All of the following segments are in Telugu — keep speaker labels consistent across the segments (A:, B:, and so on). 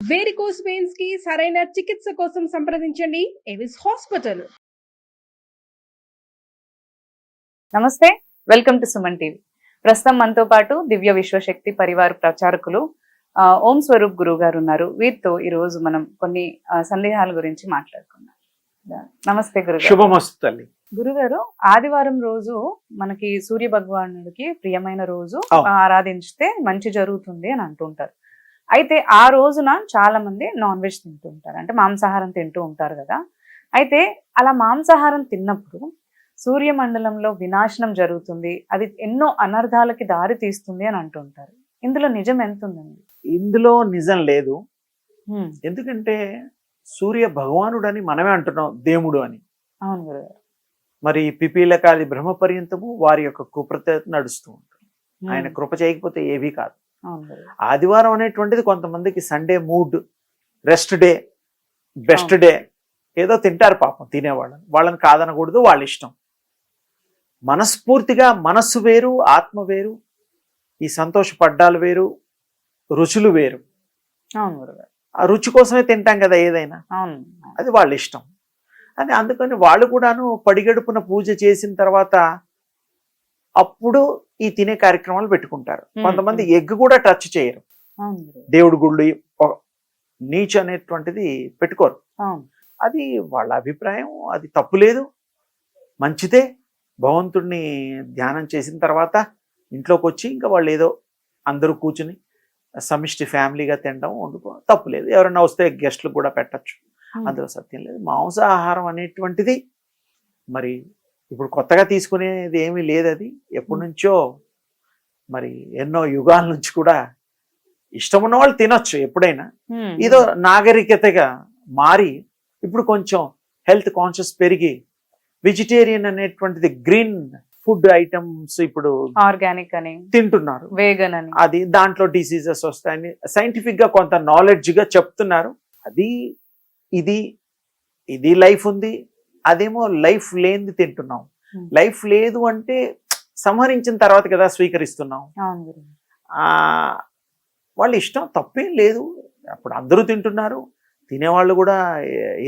A: వేరికోస్ వెయిన్స్ కి సరైన చికిత్స కోసం సంప్రదించండి ఎవిస్ హాస్పిటల్.
B: నమస్తే, వెల్కమ్ టు సుమన్ టీవీ. ప్రస్తుతం మనతో పాటు దివ్య విశ్వశక్తి పరివార ప్రచారకులు ఓం స్వరూప్ గురువు గారు ఉన్నారు. వీరితో ఈ రోజు మనం కొన్ని సందేహాల గురించి మాట్లాడుకుందాం. నమస్తే గురుగారు.
C: శుభమస్తు తల్లి.
B: గురుగారు, ఆదివారం రోజు మనకి సూర్య భగవానుడికి ప్రియమైన రోజు,
C: అవును.
B: ఆరాధించితే మంచి జరుగుతుంది అని అంటుంటారు. అయితే ఆ రోజున చాలా మంది నాన్ వెజ్ తింటూ ఉంటారు, అంటే మాంసాహారం తింటూ ఉంటారు కదా. అయితే అలా మాంసాహారం తిన్నప్పుడు సూర్యమండలంలో వినాశనం జరుగుతుంది, అది ఎన్నో అనర్థాలకి దారి తీస్తుంది అని అంటుంటారు. ఇందులో నిజం ఎంత ఉందండి?
C: ఇందులో నిజం లేదు. ఎందుకంటే సూర్య భగవానుడు అని మనమే అంటున్నాం, దేవుడు అని.
B: అవును గురుగారు.
C: మరి పిపీలకాది బ్రహ్మ పర్యంతము వారి యొక్క కృపత నడుస్తూ ఉంటుంది. ఆయన కృప చేయకపోతే ఏవీ కాదు.
B: అవును గురుగారు.
C: ఆదివారం అనేటువంటిది కొంతమందికి Sunday mood, rest day, best day, ఏదో తింటారు పాపం వాళ్ళని కాదనకూడదు, వాళ్ళ ఇష్టం. మనస్ఫూర్తిగా మనస్సు వేరు, ఆత్మ వేరు, ఈ సంతోషపడ్డాలు వేరు, రుచులు వేరు.
B: అవును గురుగారు.
C: ఆ రుచి కోసమే తింటాం కదా ఏదైనా,
B: అవును.
C: అది వాళ్ళ ఇష్టం. అని అందుకని వాళ్ళు కూడాను పడిగడుపున పూజ చేసిన తర్వాత అప్పుడు ఈ తినే కార్యక్రమాలు పెట్టుకుంటారు. కొంతమంది ఎగ్ కూడా టచ్ చేయరు,
B: అవును గురుగారు.
C: దేవుడి గుళ్ళు నీచు అనేటువంటిది పెట్టుకోరు.
B: అవును.
C: అది వాళ్ళ అభిప్రాయం, అది తప్పు లేదు, మంచిదే. భగవంతుడిని ధ్యానం చేసిన తర్వాత ఇంట్లోకి వచ్చి ఇంకా వాళ్ళు ఏదో అందరూ కూర్చుని సమిష్టి ఫ్యామిలీగా తినడం వండుకో తప్పు లేదు. ఎవరైనా వస్తే గెస్ట్లు కూడా పెట్టచ్చు, అందులో సత్యం లేదు. మాంసాహారం అనేటువంటిది మరి ఇప్పుడు కొత్తగా తీసుకునేది ఏమీ లేదు. అది ఎప్పటి నుంచో మరి ఎన్నో యుగాల నుంచి కూడా ఇష్టం ఉన్న వాళ్ళు తినొచ్చు ఎప్పుడైనా. ఏదో నాగరికతగా మారి ఇప్పుడు కొంచెం హెల్త్ కాన్షియస్ పెరిగి వెజిటేరియన్ అనేటువంటిది, గ్రీన్ ఫుడ్ ఐటమ్స్ ఇప్పుడు
B: ఆర్గానిక్ అని
C: తింటున్నారు,
B: వేగన్ అని.
C: అది దాంట్లో డిసీజెస్ వస్తాయని సైంటిఫిక్ గా కొంత నాలెడ్జ్ గా చెప్తున్నారు. అది ఇది లైఫ్ ఉంది, అదేమో లైఫ్ లేనిది తింటున్నాం. లైఫ్ లేదు అంటే సంహరించిన తర్వాత కదా స్వీకరిస్తున్నాం. వాళ్ళ ఇష్టం, తప్పేం లేదు. అప్పుడు అందరూ తింటున్నారు, తినేవాళ్ళు కూడా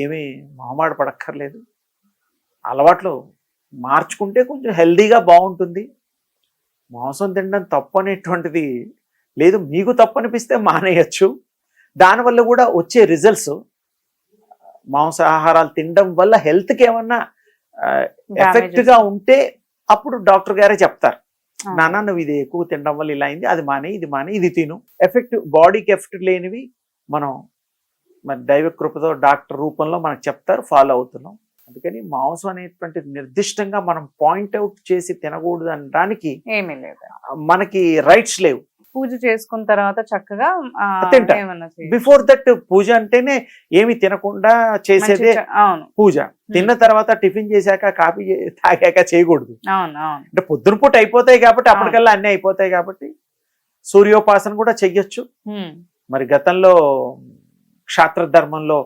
C: ఏమీ మొహమాట పడక్కర్లేదు. అలవాట్లు మార్చుకుంటే కొంచెం హెల్దీగా బాగుంటుంది. మాంసం తినడం తప్పు అనేటువంటిది లేదు. మీకు తప్పు అనిపిస్తే మానేయచ్చు. దానివల్ల కూడా వచ్చే రిజల్ట్స్, మాంసాహారాలు తినడం వల్ల హెల్త్కి ఏమన్నా ఎఫెక్ట్గా ఉంటే అప్పుడు డాక్టర్ గారే చెప్తారు, నాన్న నువ్వు ఇది ఎక్కువ తినడం వల్ల ఇలా అయింది, అది మానే, ఇది మానే, ఇది తిను. ఎఫెక్ట్, బాడీకి ఎఫెక్ట్ లేనివి మనం మన దైవ కృపతో డాక్టర్ రూపంలో మనకు చెప్తారు, ఫాలో అవుతున్నాం. అందుకని మాంసం అనేటువంటి నిర్దిష్టంగా మనం పాయింట్అవుట్ చేసి తినకూడదు అనడానికి
B: ఏమీ లేదు,
C: మనకి రైట్స్ లేవు.
B: పూజ చేసుకున్న తర్వాత చక్కగా
C: తింటారు. బిఫోర్ దట్ పూజ అంటేనే ఏమి తినకుండా చేసేదే పూజ. తిన్న తర్వాత టిఫిన్ చేశాక, కాఫీ తాగాక చేయకూడదు. అంటే పొద్దున పూట అయిపోతాయి కాబట్టి, అప్పటికల్లా అన్ని అయిపోతాయి కాబట్టి సూర్యోపాసన కూడా చెయ్యొచ్చు. మరి గతంలో క్షాత్ర ధర్మంలో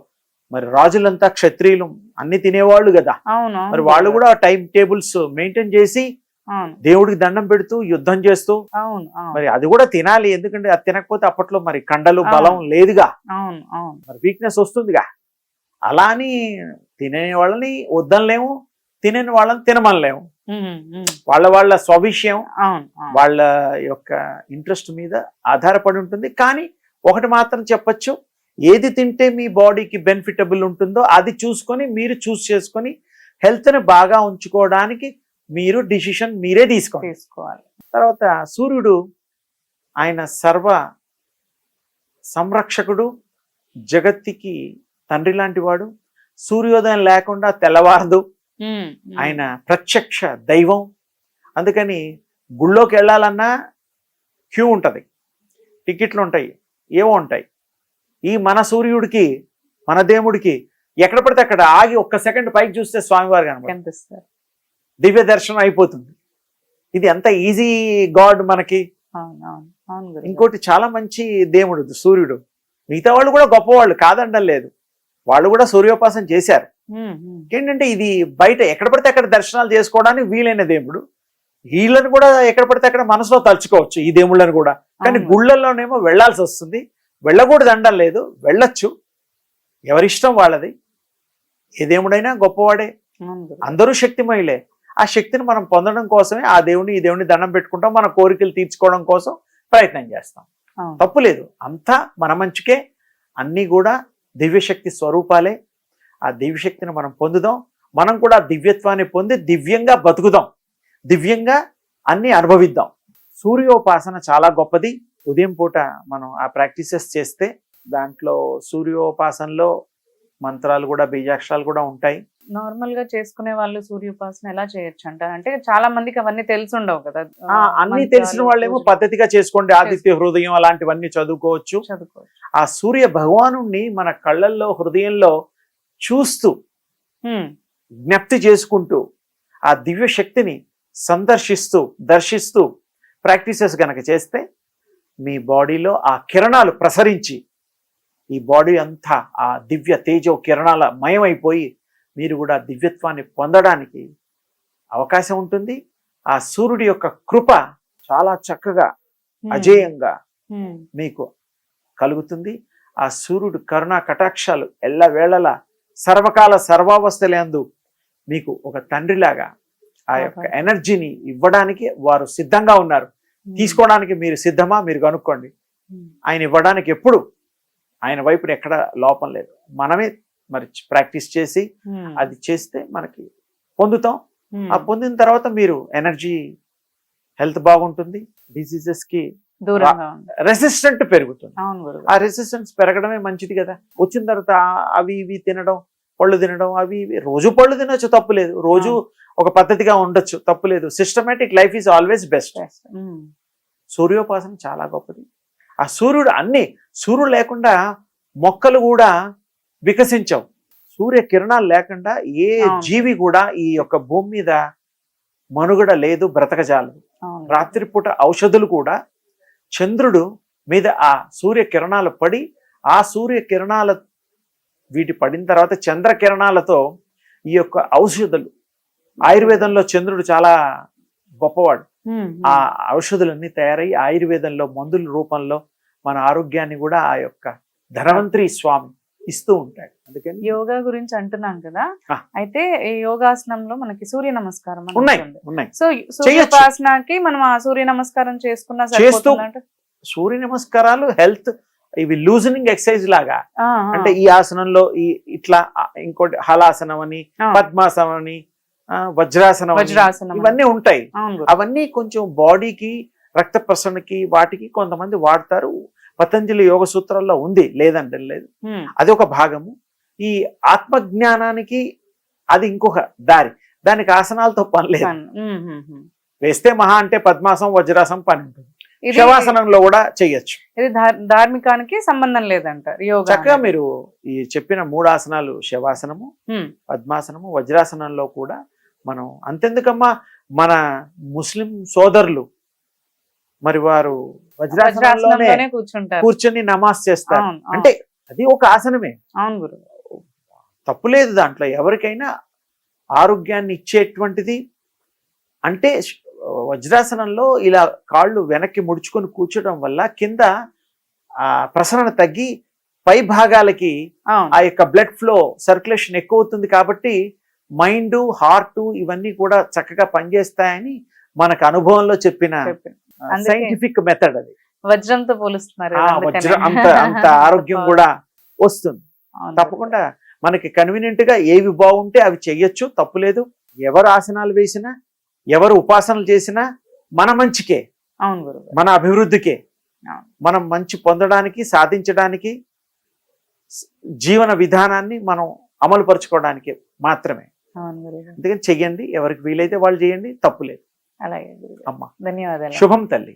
C: మరి రాజులంతా క్షత్రియులు అన్ని తినేవాళ్ళు కదా. మరి వాళ్ళు కూడా టైం టేబుల్స్ మెయింటైన్ చేసి దేవుడికి దండం పెడుతూ యుద్ధం చేస్తూ మరి అది కూడా తినాలి. ఎందుకంటే అది తినకపోతే అప్పట్లో మరి కండలు బలం లేదుగా, మరి వీక్నెస్ వస్తుందిగా. అలా అని తినే వాళ్ళని వద్దనలేము, తినని వాళ్ళని తినమనలేము. వాళ్ళ స్వవిషయం, వాళ్ళ యొక్క ఇంట్రెస్ట్ మీద ఆధారపడి ఉంటుంది. కానీ ఒకటి మాత్రం చెప్పచ్చు, ఏది తింటే మీ బాడీకి బెనిఫిటబుల్ ఉంటుందో అది చూసుకొని మీరు చూస్ చేసుకొని హెల్త్ని బాగా ఉంచుకోవడానికి మీరు డిసిషన్ మీరే తీసుకోవాలి. తర్వాత సూర్యుడు ఆయన సర్వ సంరక్షకుడు, జగత్తుకి తండ్రి లాంటి వాడు. సూర్యోదయం లేకుండా తెల్లవారదు, ఆయన ప్రత్యక్ష దైవం. అందుకని గుళ్ళోకి వెళ్ళాలన్నా క్యూ ఉంటుంది, టికెట్లు ఉంటాయి, ఏవో ఉంటాయి. ఈ మన సూర్యుడికి, మన దేవుడికి ఎక్కడ పడితే అక్కడ ఆగి ఒక్క సెకండ్ పైకి చూస్తే స్వామివారు కనిపిస్తారు, దివ్య దర్శనం అయిపోతుంది. ఇది ఎంత ఈజీ గాడ్ మనకి. ఇంకోటి చాలా మంచి దేవుడు సూర్యుడు. మిగతా వాళ్ళు కూడా గొప్పవాళ్ళు కాదండం లేదు, వాళ్ళు కూడా సూర్యోపాసన చేశారు. ఏంటంటే ఇది బయట ఎక్కడ పడితే అక్కడ దర్శనాలు చేసుకోవడానికి వీలైన దేవుడు. వీళ్ళని కూడా ఎక్కడ పడితే అక్కడ మనసులో తలుచుకోవచ్చు ఈ దేవుళ్ళని కూడా. కానీ గుళ్ళల్లోనేమో వెళ్లాల్సి వస్తుంది. వెళ్ళకూడదు అనడం లేదు, వెళ్ళొచ్చు, ఎవరిష్టం వాళ్ళది. ఏ దేవుడైనా గొప్పవాడే,
B: అవును గురుగారు.
C: అందరూ శక్తిమయులే. ఆ శక్తిని మనం పొందడం కోసమే ఆ దేవుని ఈ దేవుని దండం పెట్టుకుంటాం, మన కోరికలు తీర్చుకోవడం కోసం ప్రయత్నం చేస్తాం.
B: అవును.
C: తప్పు లేదు, అంతా మన మంచికే. అన్నీ కూడా దివ్యశక్తి స్వరూపాలే. ఆ దివ్యశక్తిని మనం పొందుదాం, మనం కూడా దివ్యత్వాన్ని పొంది దివ్యంగా బతుకుదాం, దివ్యంగా అన్ని అనుభవిద్దాం. సూర్యోపాసన చాలా గొప్పది. ఉదయం పూట మనం ఆ ప్రాక్టీసెస్ చేస్తే దాంట్లో సూర్యోపాసనలో మంత్రాలు కూడా బీజాక్షరాలు కూడా ఉంటాయి.
B: నార్మల్ గా చేసుకునే వాళ్ళు సూర్యోపాసన ఎలా చేయొచ్చు అంటారు? అంటే చాలా మందికి అవన్నీ తెలిసి ఉండవు కదా.
C: అన్ని తెలిసిన వాళ్ళేమో పద్ధతిగా చేసుకోండి, ఆదిత్య హృదయం అలాంటివన్నీ చదువుకోవచ్చు.
B: చదువుకోవచ్చు.
C: ఆ సూర్య భగవానుణ్ణి మన కళ్ళల్లో హృదయంలో చూస్తూ జ్ఞప్తి చేసుకుంటూ ఆ దివ్య శక్తిని సందర్శిస్తూ దర్శిస్తూ ప్రాక్టీసెస్ గనక చేస్తే మీ బాడీలో ఆ కిరణాలు ప్రసరించి ఈ బాడీ అంతా ఆ దివ్య తేజో కిరణాల మయమైపోయి మీరు కూడా దివ్యత్వాన్ని పొందడానికి అవకాశం ఉంటుంది. ఆ సూర్యుడి యొక్క కృప చాలా చక్కగా అజేయంగా మీకు కలుగుతుంది. ఆ సూర్యుడు కరుణా కటాక్షాలు ఎల్లవేళలా సర్వకాల సర్వావస్థలందు మీకు ఒక తండ్రిలాగా ఆ యొక్క ఎనర్జీని ఇవ్వడానికి వారు సిద్ధంగా ఉన్నారు. తీసుకోవడానికి మీరు సిద్ధమా? మీరు కనుక్కోండి. ఆయన ఇవ్వడానికి ఎప్పుడు ఆయన వైపున ఎక్కడ లోపం లేదు. మనమే మరి ప్రాక్టీస్ చేసి అది చేస్తే మనకి పొందుతాం. ఆ పొందిన తర్వాత మీరు ఎనర్జీ హెల్త్ బాగుంటుంది, డిసీజెస్ కి రెసిస్టెంట్ పెరుగుతుంది. ఆ రెసిస్టెన్స్ పెరగడమే మంచిది కదా. వచ్చిన తర్వాత అవి ఇవి తినడం, పళ్ళు తినడం, అవి ఇవి రోజు పళ్ళు తినొచ్చు, తప్పు లేదు. రోజు ఒక పద్ధతిగా ఉండొచ్చు, తప్పు లేదు. Systematic life is always best. సూర్యోపాసన చాలా గొప్పది. ఆ సూర్యుడు సూర్యుడు లేకుండా మొక్కలు కూడా వికసించవు. సూర్య కిరణాలు లేకుండా ఏ జీవి కూడా ఈ యొక్క భూమి మీద మనుగడ లేదు, బ్రతకజాలదు. రాత్రిపూట ఔషధులు కూడా చంద్రుడు మీద ఆ సూర్య కిరణాలు పడి, ఆ సూర్య కిరణాల వీటి పడిన తర్వాత చంద్ర కిరణాలతో ఈ యొక్క ఔషధులు, ఆయుర్వేదంలో చంద్రుడు చాలా గొప్పవాడు. ఆ ఔషధులన్నీ తయారై ఆయుర్వేదంలో మందుల రూపంలో మన ఆరోగ్యాన్ని కూడా ఆ యొక్క ధనవంతరి స్వామి ఇస్తూ ఉంటాడు. అందుకని
B: యోగా గురించి అంటున్నాం కదా, అయితే ఈ యోగాసనంలో మనకి సూర్య నమస్కారం
C: ఉన్నాయి.
B: సో సూర్యోపాసనకి మనం ఆ సూర్య నమస్కారం చేసుకున్నా సరిపోతుందంట.
C: సూర్య నమస్కారాలు హెల్త్, ఇవి లూజనింగ్ ఎక్సర్సైజ్ లాగా. అంటే ఈ ఆసనంలో ఇట్లా, ఇంకోటి హలాసనం అని, పద్మాసనం అని, వజ్రాసనం ఇవన్నీ ఉంటాయి. అవన్నీ కొంచెం బాడీకి రక్త ప్రసరణకి వాటికి కొంతమంది వాడతారు. పతంజలి యోగ సూత్రాల్లో ఉంది, లేదంటే లేదు. అది ఒక భాగము. ఈ ఆత్మజ్ఞానానికి అది ఇంకొక దారి. దానికి ఆసనాలతో పని లేదు. వేస్తే మహా అంటే పద్మాసనం వజ్రాసనం పని ఉంటుంది. శవాసనంలో కూడా చెయ్యొచ్చు.
B: ఇది ధార్మికానికి సంబంధం లేదంటారు.
C: చక్కగా మీరు ఈ చెప్పిన 3 ఆసనాలు, శవాసనము, పద్మాసనము, వజ్రాసనంలో కూడా మనం అంతెందుకమ్మా, మన ముస్లిం సోదరులు మరి వారు వజ్రాసనంలోనే కూర్చొని నమాజ్ చేస్తారు. అంటే అది ఒక ఆసనమే.
B: అవును గురు,
C: తప్పులేదు దాంట్లో. ఎవరికైనా ఆరోగ్యాన్ని ఇచ్చేటువంటిది. అంటే వజ్రాసనంలో ఇలా కాళ్ళు వెనక్కి ముడుచుకొని కూర్చోడం వల్ల కింద ఆ ప్రసరణ తగ్గి పై భాగాలకి ఆ యొక్క బ్లడ్ ఫ్లో సర్క్యులేషన్ ఎక్కువ అవుతుంది. కాబట్టి మైండ్, హార్ట్ ఇవన్నీ కూడా చక్కగా పనిచేస్తాయని మనకు అనుభవంలో చెప్పిన సైంటిఫిక్ మెథడ్ అది.
B: వజ్రంతో పోలుస్తున్నారు.
C: అంత ఆరోగ్యం కూడా వస్తుంది. తప్పకుండా మనకి కన్వీనియంట్ గా ఏవి బాగుంటే అవి చెయ్యొచ్చు, తప్పులేదు. ఎవరు ఆసనాలు వేసినా, ఎవరు ఉపాసనలు చేసినా మన మంచికే, మన అభివృద్ధికే, మనం మంచి పొందడానికి, సాధించడానికి, జీవన విధానాన్ని మనం అమలు పరుచుకోవడానికి మాత్రమే. అందుకని చెయ్యండి, ఎవరికి వీలైతే వాళ్ళు చేయండి, తప్పులేదు.
B: అలాగే
C: అమ్మా,
B: ధన్యవాదాలు.
C: శుభం తల్లి.